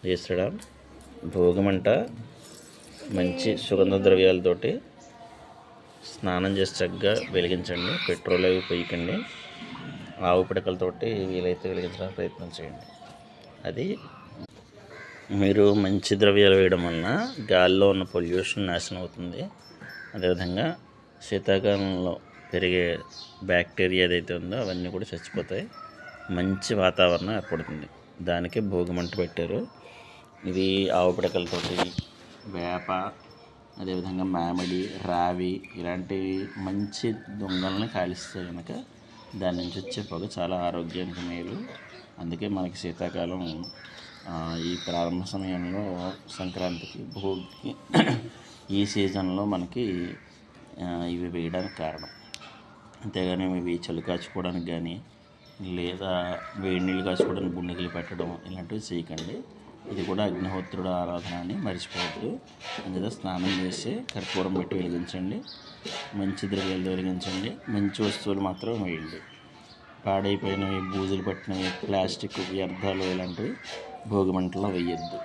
జై శ్రీరామ్. భోగిమంట మంచి సుగంధ ద్రవ్యాలతోటి స్నానం చేసి చక్కగా వెలిగించండి. పెట్రోల్ అవి పోయకండి. ఆవు పిడకలతోటి వీలైతే వెలిగించడానికి ప్రయత్నం చేయండి. అది మీరు మంచి ద్రవ్యాలు వేయడం వలన గాలిలో ఉన్న పొల్యూషన్ నాశనం అవుతుంది. అదేవిధంగా శీతాకాలంలో పెరిగే బ్యాక్టీరియా ఏదైతే ఉందో అవన్నీ కూడా చచ్చిపోతాయి. మంచి వాతావరణం ఏర్పడుతుంది. దానికి భోగిమంట పెట్టారు. ఇది ఆవు పిడకలతోటి, వేప, అదేవిధంగా మామిడి, రావి ఇలాంటి మంచి దొంగల్ని కాలిస్తే కనుక దాని నుంచి వచ్చే పొగ చాలా ఆరోగ్యానికి మేలు. అందుకే మనకి శీతాకాలం ఈ ప్రారంభ సమయంలో సంక్రాంతికి, భోగికి ఈ సీజన్లో మనకి ఇవి వేయడానికి కారణం. అంతేగాని ఇవి చలి కాచుకోవడానికి కానీ లేదా వేడి నీళ్ళు కాచుకోవడానికి గుండెలు పెట్టడం ఇలాంటివి చేయకండి. ఇది కూడా అగ్నిహోత్రుడు ఆరాధన అని మర్చిపోవద్దు. అందులో స్నానం చేసి కర్పూరం పెట్టి వెలిగించండి. మంచి ద్రవ్యాలు వెలిగించండి. మంచి వస్తువులు మాత్రం వేయండి. పాడైపోయినవి, బూజులు పట్టినవి, ప్లాస్టిక్ వ్యర్థాలు ఇలాంటివి భోగిమంటలో వేయద్దు.